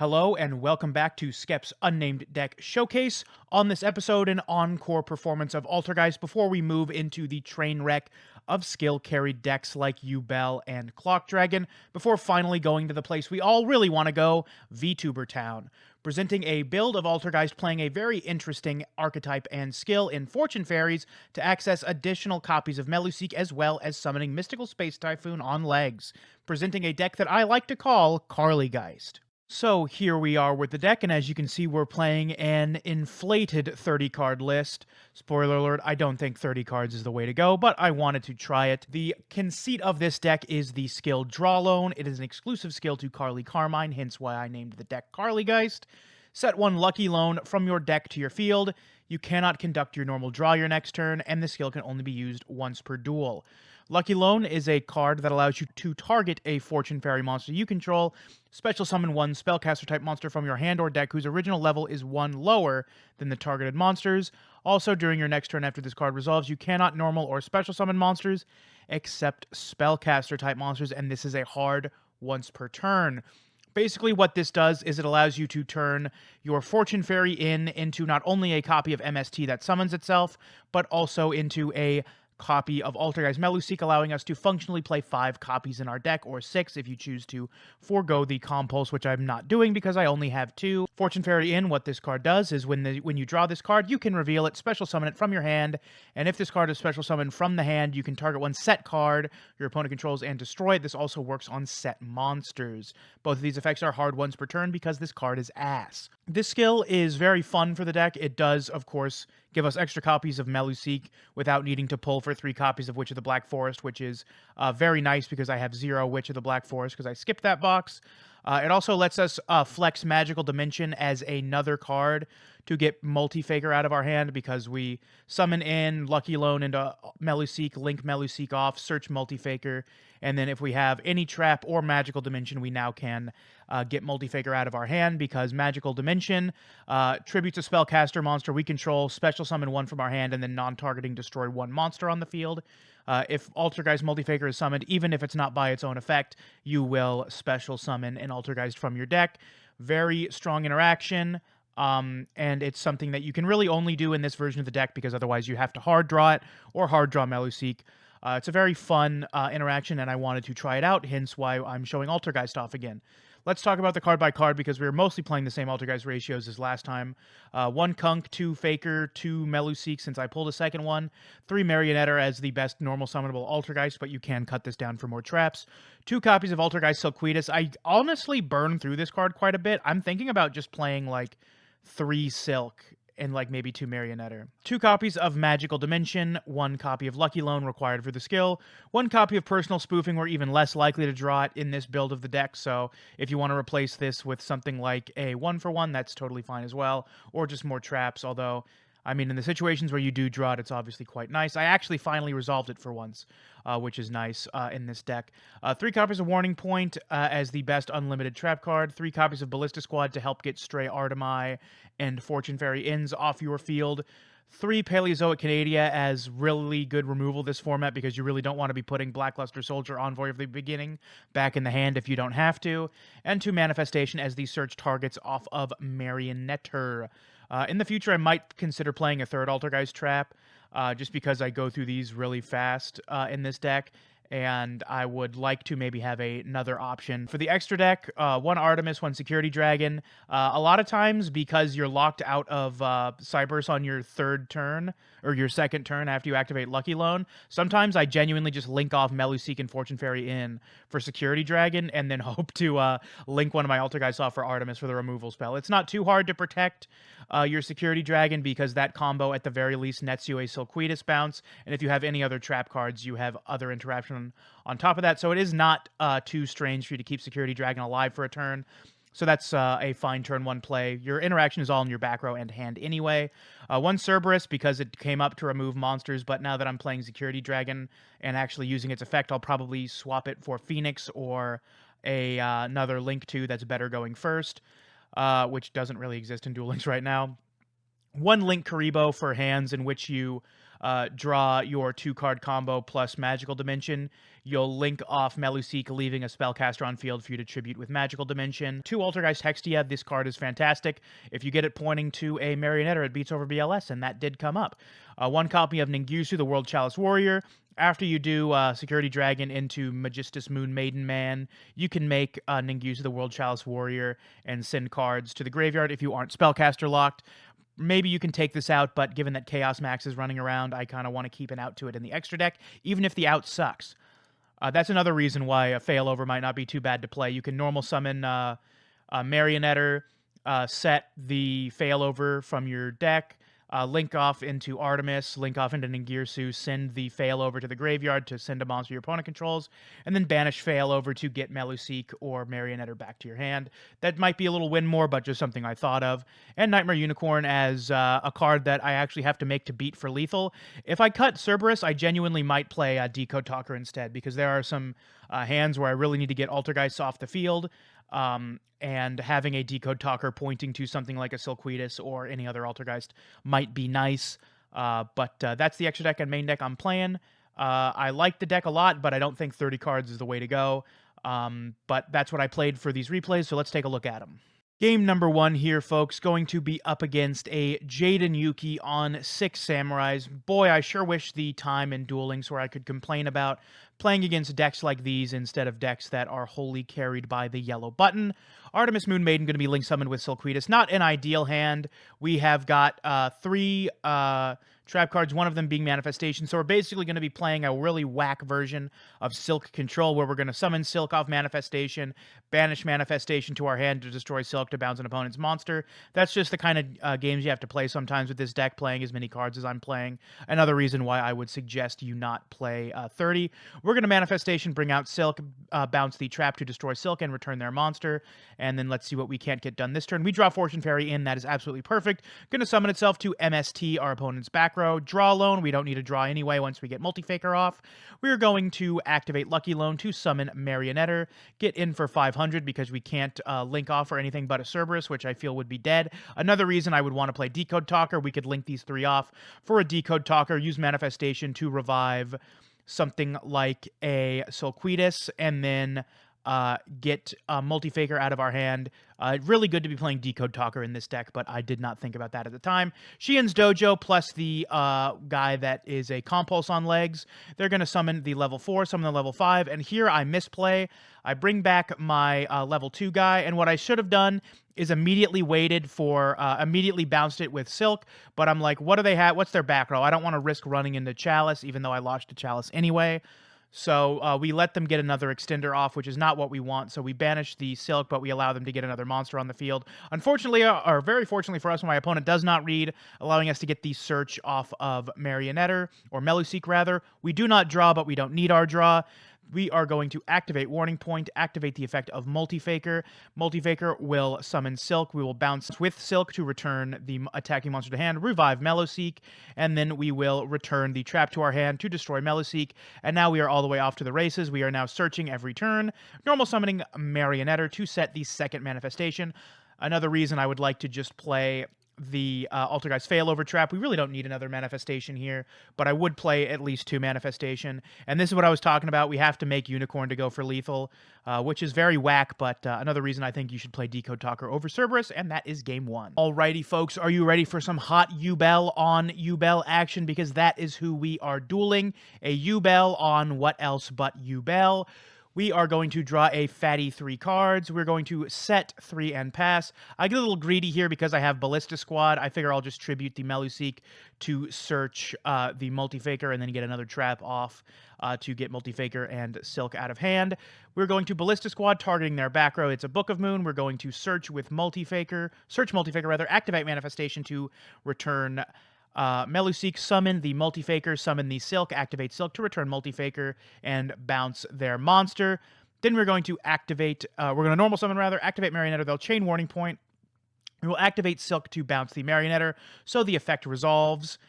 Hello and welcome back to Skep's Unnamed Deck Showcase. On this episode, an encore performance of Altergeist before we move into the train wreck of skill-carried decks like U-Bell and Clock Dragon, before finally going to the place we all really want to go, VTuber Town. Presenting a build of Altergeist playing a very interesting archetype and skill in Fortune Fairies to access additional copies of Meluseek as well as summoning Mystical Space Typhoon on legs. Presenting a deck that I like to call Carlygeist. So here we are with the deck, and as you can see, we're playing an inflated 30-card list. Spoiler alert, I don't think 30 cards is the way to go, but I wanted to try it. The conceit of this deck is the skill Draw Loan. It is an exclusive skill to Carmine, hence why I named the deck Carlygeist. Set one Lucky Loan from your deck to your field. You cannot conduct your normal draw your next turn, and the skill can only be used once per duel. Lucky Loan is a card that allows you to target a Fortune Fairy monster you control, special summon one spellcaster type monster from your hand or deck whose original level is one lower than the targeted monsters. Also, during your next turn after this card resolves, you cannot normal or special summon monsters except spellcaster type monsters, and this is a hard once per turn. Basically, what this does is it allows you to turn your Fortune Fairy into not only a copy of MST that summons itself, but also into a copy of Altergeist Meluseek, allowing us to functionally play 5 copies in our deck, or 6 if you choose to forego the Compulse, which I'm not doing because I only have 2. Fortune Fairy In, what this card does is when you draw this card, you can reveal it, special summon it from your hand, and if this card is special summoned from the hand, you can target one set card your opponent controls and destroy it. This also works on set monsters. Both of these effects are hard once per turn because this card is ass. This skill is very fun for the deck. It does, of course, give us extra copies of Meluseek without needing to pull for 3 copies of Witch of the Black Forest, which is very nice because I have 0 Witch of the Black Forest because I skipped that box. It also lets us flex Magical Dimension as another card to get Multi-Faker out of our hand because we summon in Lucky Loan into Meluseek, link Meluseek off, search Multi-Faker, and then if we have any trap or Magical Dimension, we now can get Multi-Faker out of our hand because Magical Dimension tributes a spellcaster monster we control, special summon one from our hand, and then non-targeting destroy one monster on the field. If Altergeist Multi-Faker is summoned, even if it's not by its own effect, you will special summon an Altergeist from your deck. Very strong interaction, and it's something that you can really only do in this version of the deck because otherwise you have to hard draw it or hard draw Meluseek. It's a very fun interaction, and I wanted to try it out, hence why I'm showing Altergeist off again. Let's talk about the card by card because we were mostly playing the same Altergeist ratios as last time. 1 Kunk, 2 Faker, 2 Meluseek since I pulled a second one, 3 Marionetter as the best normal summonable Altergeist, but you can cut this down for more traps. 2 copies of Altergeist Silquidus. I honestly burned through this card quite a bit. I'm thinking about just playing like 3 Silk and like maybe 2 Marionetter. 2 copies of Magical Dimension, 1 copy of Lucky Loan required for the skill, 1 copy of Personal Spoofing. We're even less likely to draw it in this build of the deck, so if you want to replace this with something like a 1-for-1, that's totally fine as well, or just more traps, although I mean, in the situations where you do draw it, it's obviously quite nice. I actually finally resolved it for once, which is nice in this deck. 3 copies of Warning Point as the best unlimited trap card. 3 copies of Ballista Squad to help get Stray Artemai and Fortune Fairy Inns off your field. 3 Paleozoic Canadia as really good removal this format because you really don't want to be putting Blackluster Soldier Envoy of the Beginning back in the hand if you don't have to. And 2 Manifestation as the search targets off of Marionetter. In the future, I might consider playing a 3rd Altergeist trap, just because I go through these really fast in this deck, and I would like to maybe have another option. For the extra deck, 1 Artemis, 1 Security Dragon. A lot of times, because you're locked out of Cyberse on your 3rd turn, or your 2nd turn after you activate Lucky Loan, sometimes I genuinely just link off Meluseek and Fortune Fairy in for Security Dragon, and then hope to link one of my Altergeists off for Artemis for the removal spell. It's not too hard to protect your Security Dragon because that combo at the very least nets you a Silquidus bounce, and if you have any other trap cards, you have other interaction on top of that, so it is not too strange for you to keep Security Dragon alive for a turn. So that's a fine turn 1 play. Your interaction is all in your back row and hand anyway. 1 Cerberus because it came up to remove monsters, but now that I'm playing Security Dragon and actually using its effect, I'll probably swap it for Phoenix or another Link 2 that's better going first, which doesn't really exist in Duel Links right now. 1 Link Karibo for hands in which you draw your 2-card combo plus Magical Dimension. You'll link off Meluseek, leaving a spellcaster on field for you to tribute with Magical Dimension. 2 Altergeist Hextia, this card is fantastic. If you get it pointing to a Marionette, it beats over BLS, and that did come up. 1 copy of Ningirsu, the World Chalice Warrior. After you do Security Dragon into Magistus Moon Maiden Man, you can make Ningirsu, the World Chalice Warrior, and send cards to the graveyard if you aren't spellcaster locked. Maybe you can take this out, but given that Chaos Max is running around, I kind of want to keep an out to it in the extra deck, even if the out sucks. That's another reason why a Failover might not be too bad to play. You can normal summon a Marionetter, set the Failover from your deck, link off into Artemis, link off into Ningirsu, send the Failover to the graveyard to send a monster your opponent controls, and then banish Failover to get Meluseek or Marionetter back to your hand. That might be a little win more, but just something I thought of. And Nightmare Unicorn as a card that I actually have to make to beat for lethal. If I cut Cerberus, I genuinely might play Decode Talker instead, because there are some hands where I really need to get Altergeist off the field. And having a Decode Talker pointing to something like a Silquidus or any other Altergeist might be nice. But that's the extra deck and main deck I'm playing. I like the deck a lot, but I don't think 30 cards is the way to go. But that's what I played for these replays, so let's take a look at them. Game number 1 here, folks, going to be up against a Jaden Yuki on 6 Samurais. Boy, I sure wish the time in Duel Links where I could complain about playing against decks like these instead of decks that are wholly carried by the yellow button. Artemis Moon Maiden going to be link summoned with Silquidus. Not an ideal hand. We have got 3 trap cards, one of them being Manifestation. So we're basically going to be playing a really whack version of Silk Control, where we're going to summon Silk off Manifestation, banish Manifestation to our hand to destroy Silk to bounce an opponent's monster. That's just the kind of games you have to play sometimes with this deck, playing as many cards as I'm playing. Another reason why I would suggest you not play 30. We're going to Manifestation, bring out Silk, bounce the trap to destroy Silk and return their monster, and then let's see what we can't get done this turn. We draw Fortune Fairy in. That is absolutely perfect. Going to summon itself to MST, our opponent's back row. Draw Loan. We don't need to draw anyway once we get Multifaker off. We're going to activate Lucky Loan to summon Marionetter. Get in for 500 because we can't link off or anything but a Cerberus, which I feel would be dead. Another reason I would want to play Decode Talker, we could link these 3 off for a Decode Talker, use Manifestation to revive something like a Silquidus, and then get Multifaker out of our hand. Really good to be playing Decode Talker in this deck, but I did not think about that at the time. Shien's Dojo plus the guy that is a Compulse on legs. They're going to summon the level 4, summon the level 5, and here I misplay. I bring back my level 2 guy, and what I should have done is immediately waited for, immediately bounced it with Silk, but I'm like, what do they have? What's their back row? I don't want to risk running into Chalice, even though I lost to Chalice anyway. So we let them get another extender off, which is not what we want. So we banish the Silk, but we allow them to get another monster on the field. Unfortunately, or very fortunately for us, my opponent does not read, allowing us to get the search off of Marionetter, or Meluseek rather. We do not draw, but we don't need our draw. We are going to activate Warning Point, activate the effect of Multifaker. Multifaker will summon Silk. We will bounce with Silk to return the attacking monster to hand, revive Meluseek, and then we will return the trap to our hand to destroy Meluseek. And now we are all the way off to the races. We are now searching every turn, normal summoning Marionetter to set the second manifestation. Another reason I would like to just play the Altergeist Failover trap. We really don't need another manifestation here, but I would play at least 2 manifestation. And this is what I was talking about. We have to make Unicorn to go for lethal, which is very whack, but another reason I think you should play Decode Talker over Cerberus, and that is game 1. Alrighty, folks, are you ready for some hot Ubel on Ubel action? Because that is who we are dueling. A Ubel on what else but Ubel. We are going to draw a fatty 3 cards. We're going to set 3 and pass. I get a little greedy here because I have Ballista Squad. I figure I'll just tribute the Meluseek to search the Multifaker and then get another trap off to get Multifaker and Silk out of hand. We're going to Ballista Squad, targeting their back row. It's a Book of Moon. We're going to search Multifaker, activate Manifestation to return Meluseek, summon the Multifaker, summon the Silk, activate Silk to return Multifaker, and bounce their monster. Then we're going to activate, we're going to normal summon rather, activate Marionetter. They'll chain Warning Point. We will activate Silk to bounce the Marionetter, so the effect resolves.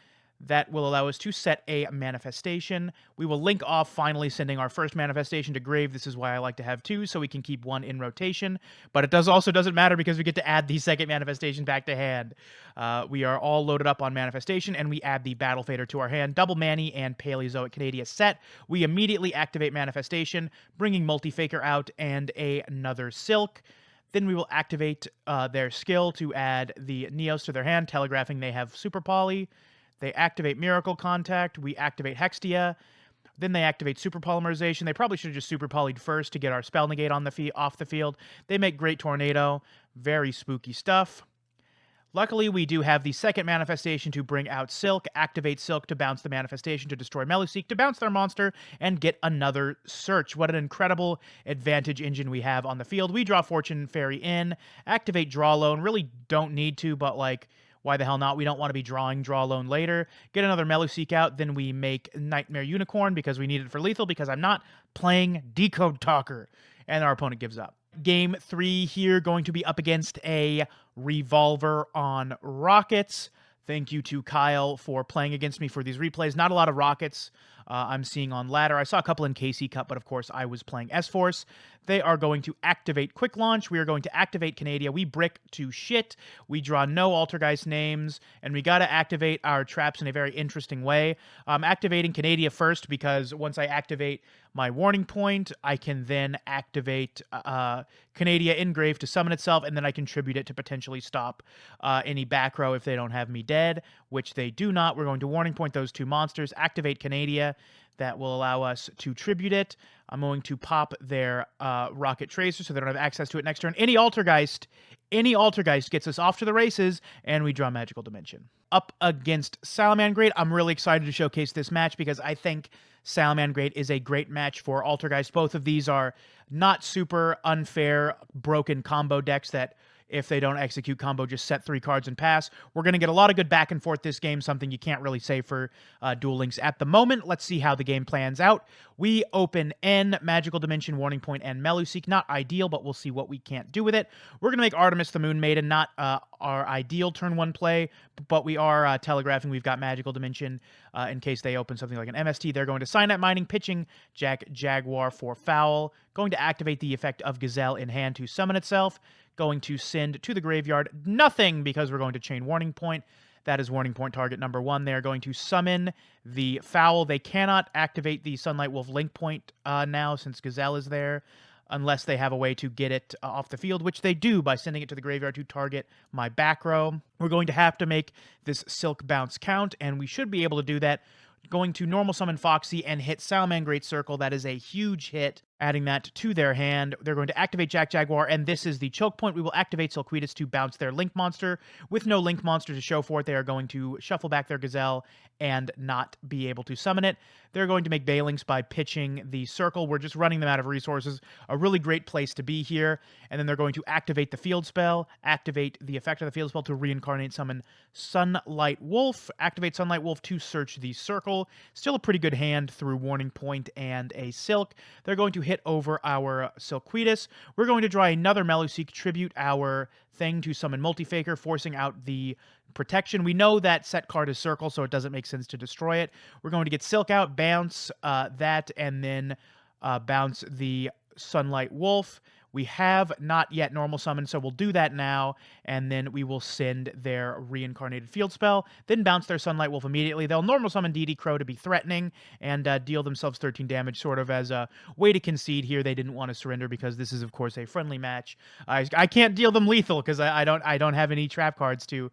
That will allow us to set a manifestation. We will link off, finally sending our first manifestation to grave. This is why I like to have two, so we can keep one in rotation. But it doesn't matter because we get to add the second manifestation back to hand. We are all loaded up on manifestation, and we add the Battle Fader to our hand. Double Manny and Paleozoic Canadia set. We immediately activate manifestation, bringing Multi-Faker out and another Silk. Then we will activate their skill to add the Neos to their hand, telegraphing they have Super Poly. They activate Miracle Contact. We activate Hextia. Then they activate Super Polymerization. They probably should have just Super Polyed first to get our Spell Negate on the off the field. They make Great Tornado. Very spooky stuff. Luckily, we do have the second manifestation to bring out Silk, activate Silk to bounce the manifestation to destroy Meluseek, to bounce their monster, and get another search. What an incredible advantage engine we have on the field. We draw Fortune Fairy in, activate Draw Loan. Really don't need to, but like, why the hell not? We don't want to be drawing Draw Loan later. Get another Meluseek out, then we make Nightmare Unicorn because we need it for lethal because I'm not playing Decode Talker. And our opponent gives up. Game 3 here, going to be up against a Revolver on Rockets. Thank you to Kyle for playing against me for these replays. Not a lot of Rockets I'm seeing on ladder. I saw a couple in KC Cup, but of course I was playing S-Force. They are going to activate Quick Launch. We are going to activate Canadia. We brick to shit. We draw no Altergeist names, and we got to activate our traps in a very interesting way. I'm activating Canadia first because once I activate my Warning Point, I can then activate Canadia Engrave to summon itself, and then I contribute it to potentially stop any back row if they don't have me dead, which they do not. We're going to Warning Point those two monsters, activate Canadia. That will allow us to tribute it. I'm going to pop their Rocket Tracer so they don't have access to it next turn. Any Altergeist gets us off to the races, and we draw Magical Dimension. Up against Salamangrate, I'm really excited to showcase this match because I think Salamangrate is a great match for Altergeist. Both of these are not super unfair, broken combo decks that if they don't execute combo, just set 3 cards and pass. We're going to get a lot of good back and forth this game, something you can't really say for Duel Links at the moment. Let's see how the game plans out. We open N, Magical Dimension, Warning Point, and Meluseek. Not ideal, but we'll see what we can't do with it. We're going to make Artemis the Moon Maiden, not our ideal turn 1 play, but we are telegraphing we've got Magical Dimension in case they open something like an MST. They're going to Synapse Mining, pitching Jaguar for foul, going to activate the effect of Gazelle in hand to summon itself, going to send to the graveyard nothing because we're going to chain Warning Point. That is Warning Point target number 1. They are going to summon the foul. They cannot activate the Sunlight Wolf Link Point now since Gazelle is there, unless they have a way to get it off the field, which they do by sending it to the graveyard to target my back row. We're going to have to make this Silk bounce count, and we should be able to do that. Going to normal summon Foxy and hit Salamangrate Circle. That is a huge hit. Adding that to their hand, they're going to activate Jaguar, and this is the choke point. We will activate Silquidus to bounce their Link Monster. With no Link Monster to show for it, they are going to shuffle back their Gazelle and not be able to summon it. They're going to make Balinks by pitching the Circle. We're just running them out of resources. A really great place to be here. And then they're going to activate the Field Spell, activate the effect of the Field Spell to reincarnate summon Sunlight Wolf, activate Sunlight Wolf to search the Circle. Still a pretty good hand through Warning Point and a Silk. They're going to hit over our Silquidus. We're going to draw another Meluseek, tribute our thing to summon Multi-Faker, forcing out the protection. We know that set card is Circle, so it doesn't make sense to destroy it. We're going to get Silk out, bounce that, and then bounce the Sunlight Wolf. We have not yet normal summon, so we'll do that now, and then we will send their reincarnated field spell, then bounce their Sunlight Wolf immediately. They'll normal summon DD Crow to be threatening and deal themselves 13 damage, sort of as a way to concede here. They didn't want to surrender because this is, of course, a friendly match. I can't deal them lethal because I don't have any trap cards to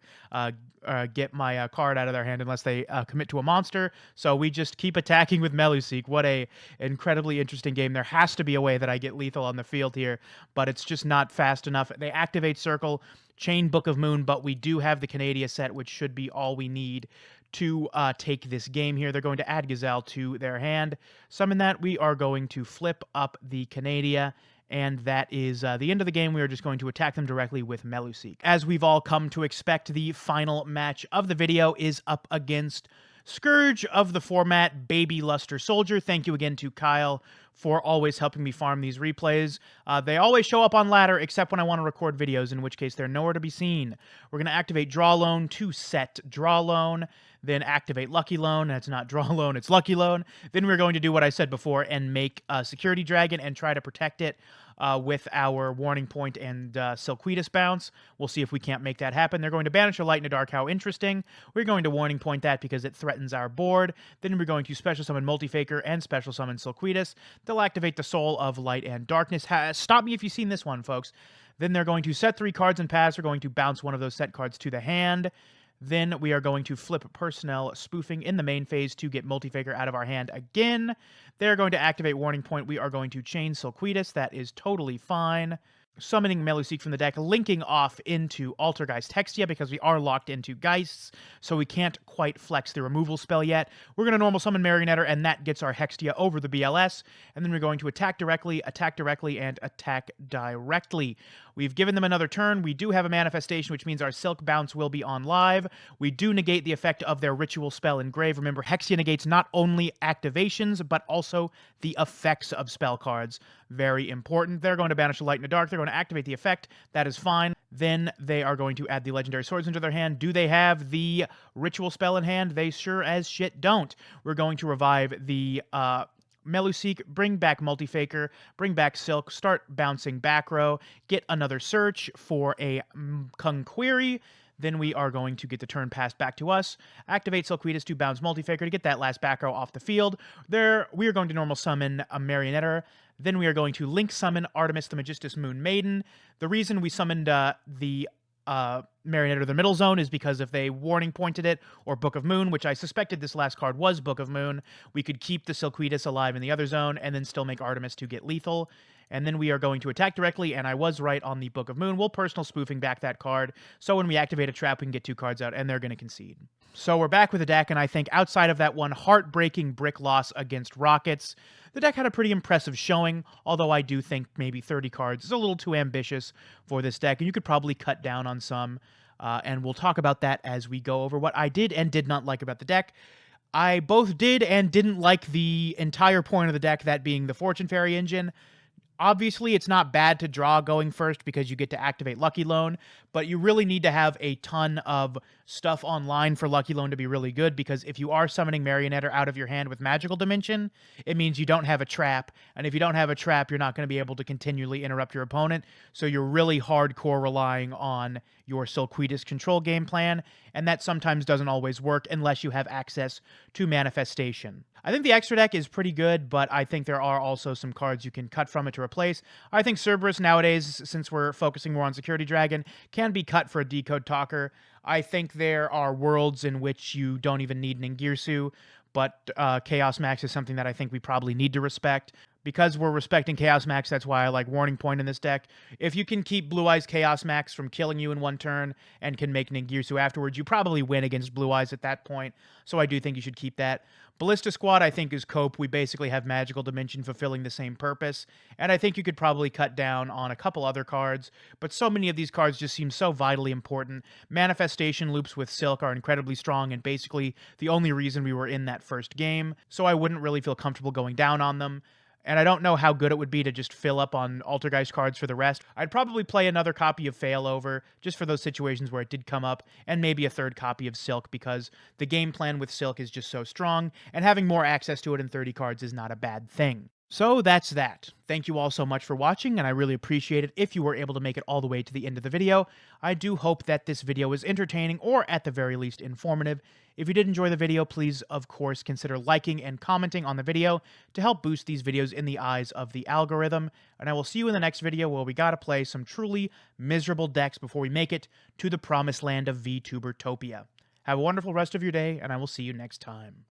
get my card out of their hand unless they commit to a monster. So we just keep attacking with Meluseek. What a incredibly interesting game. There has to be a way that I get lethal on the field here, but it's just not fast enough. They activate Circle, chain Book of Moon, but we do have the Canadia set, which should be all we need to take this game here. They're going to add Gazelle to their hand. Summon that. We are going to flip up the Canadia, and that is the end of the game. We are just going to attack them directly with Meluseek. As we've all come to expect, the final match of the video is up against Scourge of the format, Baby Luster Soldier. Thank you again to Kyle for always helping me farm these replays. They always show up on ladder except when I want to record videos, in which case they're nowhere to be seen. We're going to activate Draw Loan to set Draw Loan, then activate Lucky Loan. That's not Draw Loan, it's Lucky Loan. Then we're going to do what I said before and make a Security Dragon and try to protect it with our Warning Point and Silquidus bounce. We'll see if we can't make that happen. They're going to banish a Light in the Dark. How interesting. We're going to Warning Point that because it threatens our board. Then we're going to Special Summon Multifaker and Special Summon Silquidus. They'll activate the Soul of Light and Darkness. Stop me if you've seen this one, folks. Then they're going to set 3 cards and pass. We're going to bounce one of those set cards to the hand. Then we are going to flip Personnel Spoofing in the main phase to get Multifaker out of our hand again. They're going to activate Warning Point. We are going to chain Silquidus. That is totally fine. Summoning Meluseek from the deck, linking off into Altergeist Hextia because we are locked into Geists, so we can't quite flex the removal spell yet. We're going to normal summon Marionetter, and that gets our Hextia over the BLS, and then we're going to attack directly, and attack directly. We've given them another turn. We do have a manifestation, which means our Silk Bounce will be on live. We do negate the effect of their Ritual Spell Engrave. Remember, Hextia negates not only activations, but also the effects of spell cards. Very important. They're going to banish the Light in the Dark. They're going to activate the effect. That is fine. Then they are going to add the Legendary Swords into their hand. Do they have the Ritual Spell in hand? They sure as shit don't. We're going to revive the Meluseek, bring back Multifaker, bring back Silk, start bouncing back row, get another search for a Conquery. Then we are going to get the turn passed back to us. Activate Silquidus to bounce Multifaker to get that last back row off the field. There, we are going to normal summon a Marionetter. Then we are going to link summon Artemis the Magistus Moon Maiden. The reason we summoned the Marionetter the middle zone is because if they Warning Pointed it or Book of Moon, which I suspected this last card was Book of Moon, we could keep the Silquidus alive in the other zone and then still make Artemis to get lethal. And then we are going to attack directly, and I was right on the Book of Moon. We'll Personal Spoofing back that card, so when we activate a trap, we can get 2 cards out, and they're going to concede. So we're back with the deck, and I think outside of that one heartbreaking brick loss against Rockets, the deck had a pretty impressive showing, although I do think maybe 30 cards is a little too ambitious for this deck, and you could probably cut down on some, and we'll talk about that as we go over what I did and did not like about the deck. I both did and didn't like the entire point of the deck, that being the Fortune Fairy engine. Obviously, it's not bad to draw going first because you get to activate Lucky Loan, but you really need to have a ton of stuff online for Lucky Loan to be really good, because if you are summoning Marionetter out of your hand with Magical Dimension, it means you don't have a trap, and if you don't have a trap, you're not going to be able to continually interrupt your opponent, so you're really hardcore relying on your Silquidus control game plan, and that sometimes doesn't always work unless you have access to Manifestation. I think the extra deck is pretty good, but I think there are also some cards you can cut from it to replace. I think Cerberus nowadays, since we're focusing more on Security Dragon, can be cut for a Decode Talker. I think there are worlds in which you don't even need Ningirsu, but Chaos Max is something that I think we probably need to respect. Because we're respecting Chaos Max, that's why I like Warning Point in this deck. If you can keep Blue Eyes Chaos Max from killing you in one turn and can make Ningirsu afterwards, you probably win against Blue Eyes at that point. So I do think you should keep that. Ballista Squad, I think, is cope. We basically have Magical Dimension fulfilling the same purpose. And I think you could probably cut down on a couple other cards. But so many of these cards just seem so vitally important. Manifestation loops with Silk are incredibly strong and basically the only reason we were in that first game. So I wouldn't really feel comfortable going down on them. And I don't know how good it would be to just fill up on Altergeist cards for the rest. I'd probably play another copy of Failover, just for those situations where it did come up, and maybe a third copy of Silk, because the game plan with Silk is just so strong, and having more access to it in 30 cards is not a bad thing. So that's that. Thank you all so much for watching, and I really appreciate it if you were able to make it all the way to the end of the video. I do hope that this video was entertaining, or at the very least informative. If you did enjoy the video, please, of course, consider liking and commenting on the video to help boost these videos in the eyes of the algorithm. And I will see you in the next video where we gotta play some truly miserable decks before we make it to the promised land of VTubertopia. Have a wonderful rest of your day, and I will see you next time.